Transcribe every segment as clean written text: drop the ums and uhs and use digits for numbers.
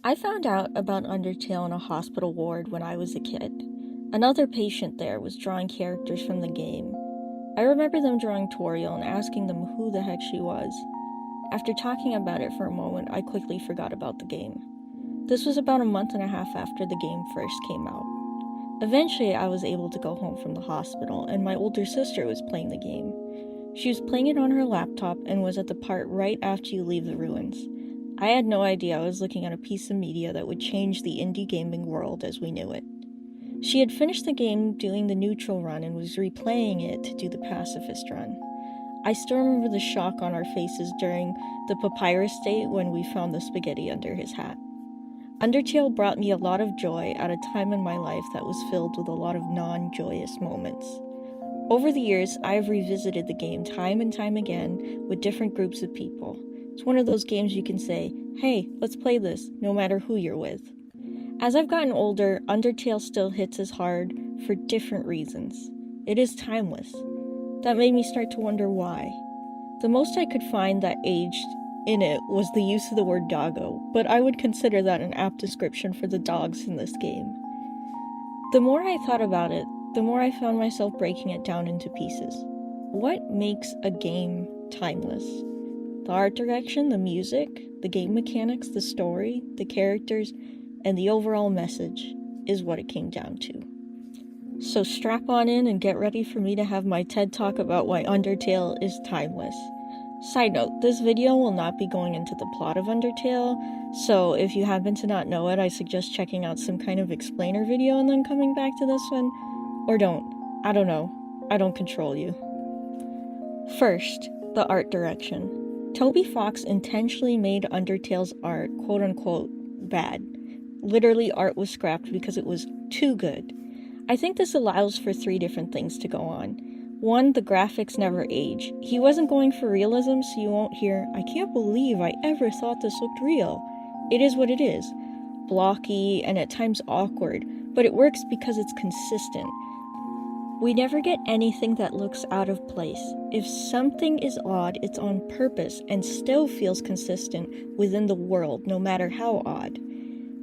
I found out about Undertale in a hospital ward when I was a kid. Another patient there was drawing characters from the game. I remember them drawing Toriel and asking them who the heck she was. After talking about it for a moment, I quickly forgot about the game. This was about a month and a half after the game first came out. Eventually, I was able to go home from the hospital, and my older sister was playing the game. She was playing it on her laptop and was at the part right after you leave the ruins. I had no idea I was looking at a piece of media that would change the indie gaming world as we knew it. She had finished the game doing the neutral run and was replaying it to do the pacifist run. I still remember the shock on our faces during the papyrus date when we found the spaghetti under his hat. Undertale brought me a lot of joy at a time in my life that was filled with a lot of non-joyous moments. Over the years, I have revisited the game time and time again with different groups of people. It's one of those games you can say, hey, let's play this, no matter who you're with. As I've gotten older, Undertale still hits as hard for different reasons. It is timeless. That made me start to wonder why. The most I could find that aged in it was the use of the word doggo, but I would consider that an apt description for the dogs in this game. The more I thought about it, the more I found myself breaking it down into pieces. What makes a game timeless? The art direction, the music, the game mechanics, the story, the characters, and the overall message is what it came down to. So strap on in and get ready for me to have my TED Talk about why Undertale is timeless. Side note, this video will not be going into the plot of Undertale, so if you happen to not know it, I suggest checking out some kind of explainer video and then coming back to this one. Or don't. I don't know. I don't control you. First, the art direction. Toby Fox intentionally made Undertale's art quote-unquote bad. Literally, art was scrapped because it was too good. I think this allows for three different things to go on. One, the graphics never age. He wasn't going for realism, so you won't hear, I can't believe I ever thought this looked real. It is what it is. Blocky and at times awkward, but it works because it's consistent. We never get anything that looks out of place. If something is odd, it's on purpose and still feels consistent within the world, no matter how odd.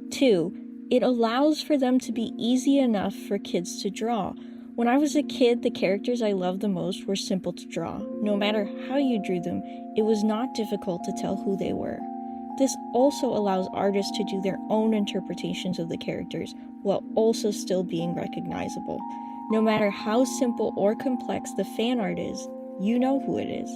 2, it allows for them to be easy enough for kids to draw. When I was a kid, the characters I loved the most were simple to draw. No matter how you drew them, it was not difficult to tell who they were. This also allows artists to do their own interpretations of the characters, while also still being recognizable. No matter how simple or complex the fan art is, you know who it is.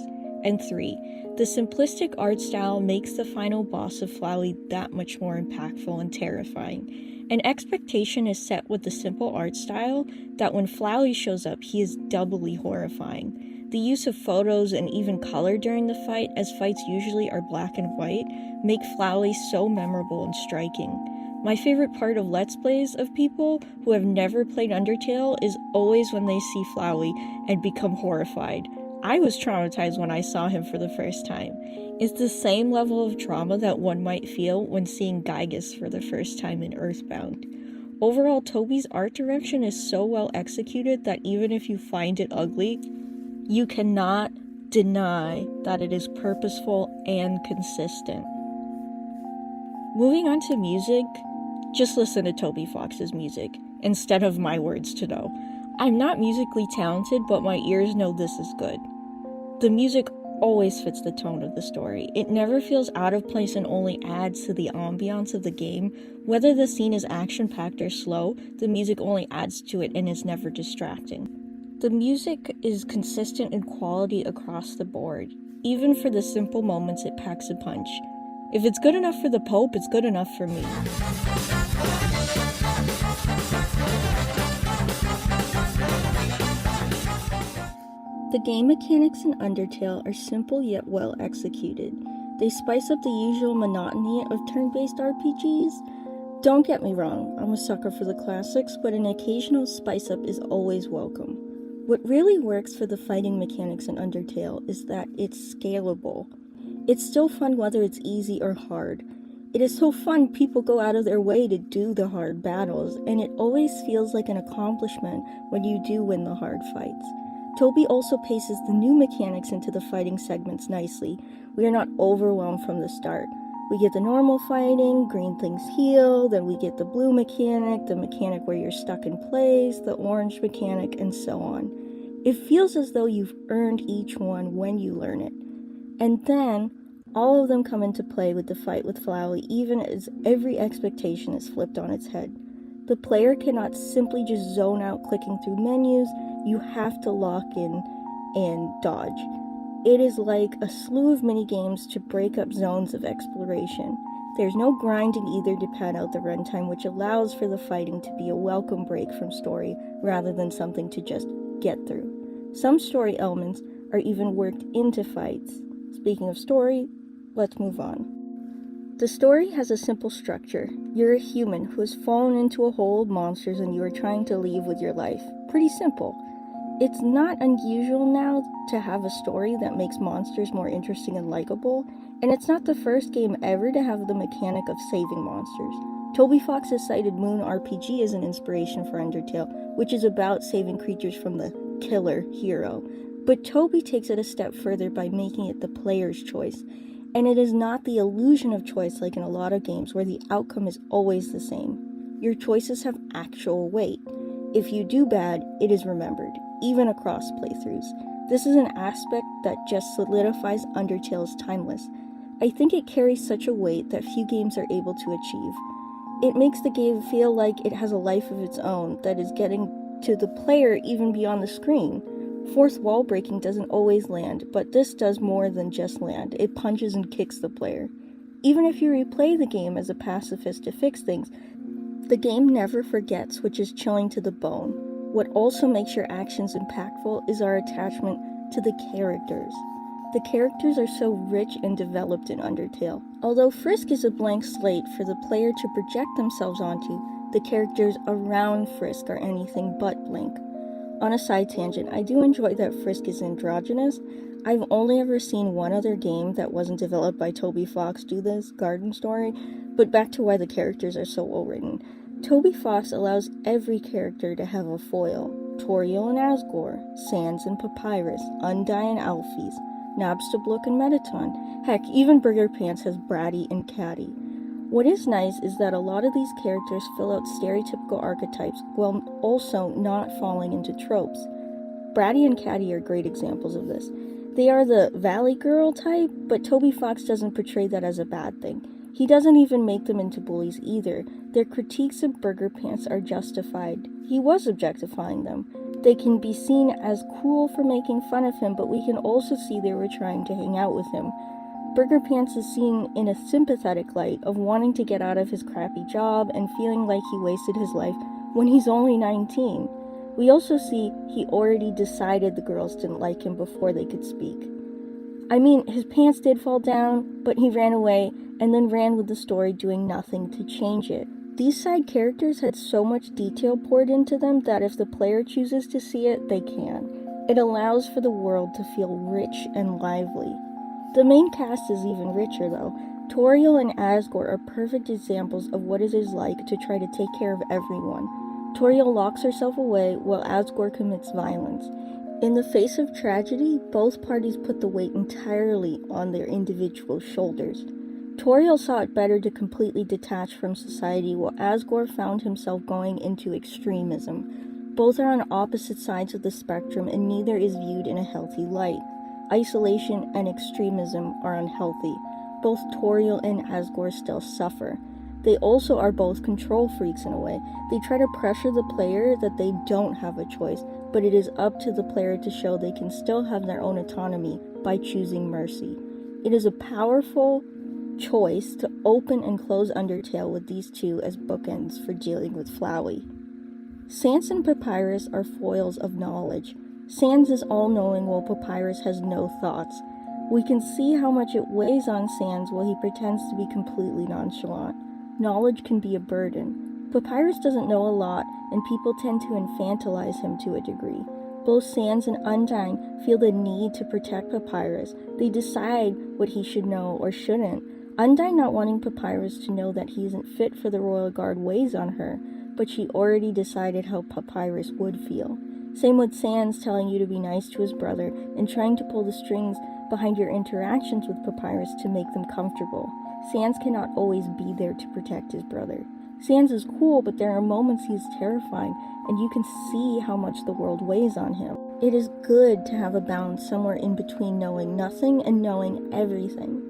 And 3, the simplistic art style makes the final boss of Flowey that much more impactful and terrifying. An expectation is set with the simple art style that when Flowey shows up, he is doubly horrifying. The use of photos and even color during the fight, as fights usually are black and white, make Flowey so memorable and striking. My favorite part of Let's Plays of people who have never played Undertale is always when they see Flowey and become horrified. I was traumatized when I saw him for the first time. It's the same level of trauma that one might feel when seeing Gygas for the first time in Earthbound. Overall, Toby's art direction is so well executed that even if you find it ugly, you cannot deny that it is purposeful and consistent. Moving on to music, just listen to Toby Fox's music, instead of my words to know. I'm not musically talented, but my ears know this is good. The music always fits the tone of the story. It never feels out of place and only adds to the ambiance of the game. Whether the scene is action-packed or slow, the music only adds to it and is never distracting. The music is consistent in quality across the board. Even for the simple moments, it packs a punch. If it's good enough for the Pope, it's good enough for me. The game mechanics in Undertale are simple yet well executed. They spice up the usual monotony of turn-based RPGs. Don't get me wrong, I'm a sucker for the classics, but an occasional spice-up is always welcome. What really works for the fighting mechanics in Undertale is that it's scalable. It's still fun whether it's easy or hard. It is so fun people go out of their way to do the hard battles, and it always feels like an accomplishment when you do win the hard fights. Toby also paces the new mechanics into the fighting segments nicely. We are not overwhelmed from the start. We get the normal fighting, green things heal, then we get the blue mechanic, the mechanic where you're stuck in place, the orange mechanic, and so on. It feels as though you've earned each one when you learn it. And then, all of them come into play with the fight with Flowey, even as every expectation is flipped on its head. The player cannot simply just zone out clicking through menus, you have to lock in and dodge. It is like a slew of mini-games to break up zones of exploration. There's no grinding either to pad out the runtime, which allows for the fighting to be a welcome break from story rather than something to just get through. Some story elements are even worked into fights. Speaking of story, let's move on. The story has a simple structure. You're a human who has fallen into a hole of monsters and you are trying to leave with your life. Pretty simple. It's not unusual now to have a story that makes monsters more interesting and likable, and it's not the first game ever to have the mechanic of saving monsters. Toby Fox has cited Moon RPG as an inspiration for Undertale, which is about saving creatures from the killer hero. But Toby takes it a step further by making it the player's choice, and it is not the illusion of choice like in a lot of games where the outcome is always the same. Your choices have actual weight. If you do bad, it is remembered, even across playthroughs. This is an aspect that just solidifies Undertale's timeless. I think it carries such a weight that few games are able to achieve. It makes the game feel like it has a life of its own that is getting to the player even beyond the screen. Fourth wall breaking doesn't always land, but this does more than just land. It punches and kicks the player. Even if you replay the game as a pacifist to fix things, the game never forgets, which is chilling to the bone. What also makes your actions impactful is our attachment to the characters. The characters are so rich and developed in Undertale. Although Frisk is a blank slate for the player to project themselves onto, the characters around Frisk are anything but blank. On a side tangent, I do enjoy that Frisk is androgynous. I've only ever seen one other game that wasn't developed by Toby Fox do this, Garden Story, but back to why the characters are so well written. Toby Fox allows every character to have a foil. Toriel and Asgore, Sans and Papyrus, Undyne and Alphys, Nabstabluk and Metaton. Heck, even Burger Pants has Bratty and Caddy. What is nice is that a lot of these characters fill out stereotypical archetypes while also not falling into tropes. Bratty and Caddy are great examples of this. They are the Valley Girl type, but Toby Fox doesn't portray that as a bad thing. He doesn't even make them into bullies either. Their critiques of Burger Pants are justified. He was objectifying them. They can be seen as cool for making fun of him, but we can also see they were trying to hang out with him. Burger Pants is seen in a sympathetic light of wanting to get out of his crappy job and feeling like he wasted his life when he's only 19. We also see he already decided the girls didn't like him before they could speak. I mean, his pants did fall down, but he ran away and then ran with the story doing nothing to change it. These side characters had so much detail poured into them that if the player chooses to see it, they can. It allows for the world to feel rich and lively. The main cast is even richer though. Toriel and Asgore are perfect examples of what it is like to try to take care of everyone. Toriel locks herself away while Asgore commits violence. In the face of tragedy, both parties put the weight entirely on their individual shoulders. Toriel saw it better to completely detach from society while Asgore found himself going into extremism. Both are on opposite sides of the spectrum and neither is viewed in a healthy light. Isolation and extremism are unhealthy. Both Toriel and Asgore still suffer. They also are both control freaks in a way. They try to pressure the player that they don't have a choice, but it is up to the player to show they can still have their own autonomy by choosing mercy. It is a powerful choice to open and close Undertale with these two as bookends for dealing with Flowey. Sans and Papyrus are foils of knowledge. Sans is all-knowing while Papyrus has no thoughts. We can see how much it weighs on Sans while he pretends to be completely nonchalant. Knowledge can be a burden. Papyrus doesn't know a lot, and people tend to infantilize him to a degree. Both Sans and Undyne feel the need to protect Papyrus. They decide what he should know or shouldn't. Undyne not wanting Papyrus to know that he isn't fit for the Royal Guard weighs on her, but she already decided how Papyrus would feel. Same with Sans telling you to be nice to his brother and trying to pull the strings behind your interactions with Papyrus to make them comfortable. Sans cannot always be there to protect his brother. Sans is cool, but there are moments he is terrifying, and you can see how much the world weighs on him. It is good to have a balance somewhere in between knowing nothing and knowing everything.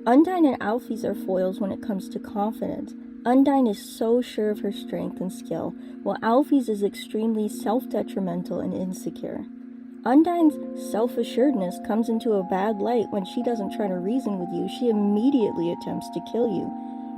Undyne and Alphys are foils when it comes to confidence. Undyne is so sure of her strength and skill, while Alphys is extremely self-detrimental and insecure. Undyne's self-assuredness comes into a bad light when she doesn't try to reason with you, she immediately attempts to kill you.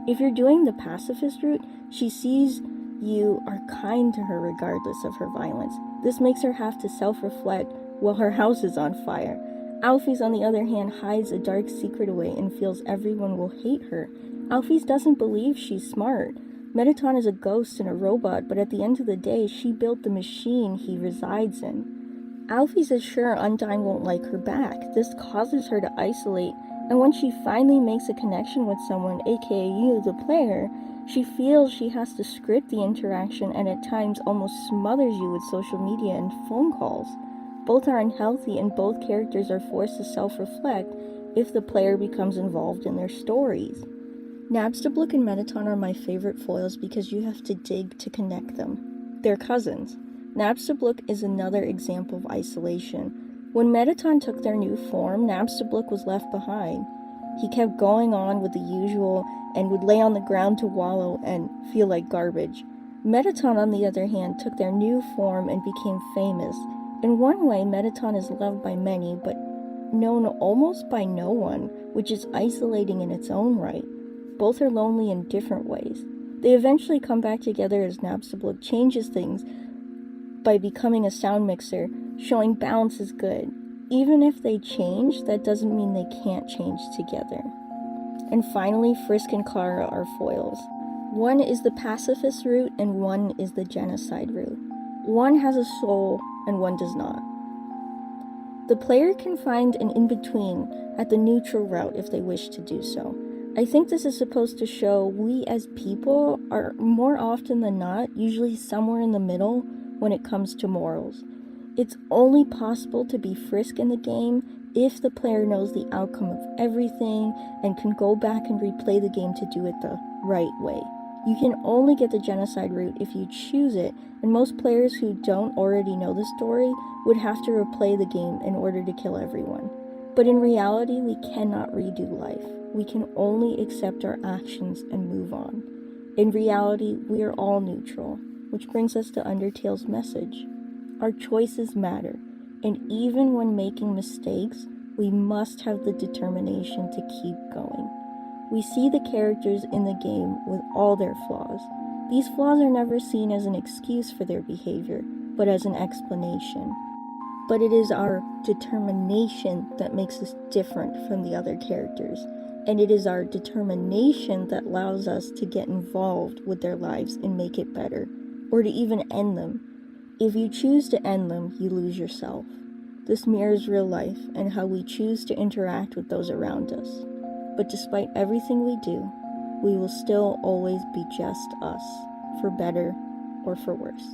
If you're doing the pacifist route, she sees you are kind to her regardless of her violence. This makes her have to self-reflect while her house is on fire. Alphys, on the other hand, hides a dark secret away and feels everyone will hate her. Alphys doesn't believe she's smart. Mettaton is a ghost and a robot, but at the end of the day, she built the machine he resides in. Alphys is sure Undyne won't like her back. This causes her to isolate, and when she finally makes a connection with someone, aka you, the player, she feels she has to script the interaction and at times almost smothers you with social media and phone calls. Both are unhealthy, and both characters are forced to self-reflect if the player becomes involved in their stories. Nabstabluk and Mettaton are my favorite foils because you have to dig to connect them. They're cousins. Nabstabluk is another example of isolation. When Mettaton took their new form, Nabstabluk was left behind. He kept going on with the usual and would lay on the ground to wallow and feel like garbage. Mettaton, on the other hand, took their new form and became famous. In one way, Mettaton is loved by many, but known almost by no one, which is isolating in its own right. Both are lonely in different ways. They eventually come back together as Nabstabluk changes things by becoming a sound mixer, showing balance is good. Even if they change, that doesn't mean they can't change together. And finally, Frisk and Clara are foils. One is the pacifist route and one is the genocide route. One has a soul and one does not. The player can find an in-between at the neutral route if they wish to do so. I think this is supposed to show we as people are more often than not usually somewhere in the middle when it comes to morals. It's only possible to be Frisk in the game if the player knows the outcome of everything and can go back and replay the game to do it the right way. You can only get the genocide route if you choose it, and most players who don't already know the story would have to replay the game in order to kill everyone. But in reality, we cannot redo life. We can only accept our actions and move on. In reality, we are all neutral, which brings us to Undertale's message. Our choices matter, and even when making mistakes, we must have the determination to keep going. We see the characters in the game with all their flaws. These flaws are never seen as an excuse for their behavior, but as an explanation. But it is our determination that makes us different from the other characters, and it is our determination that allows us to get involved with their lives and make it better, or to even end them. If you choose to end them, you lose yourself. This mirrors real life and how we choose to interact with those around us. But despite everything we do, we will still always be just us, for better or for worse.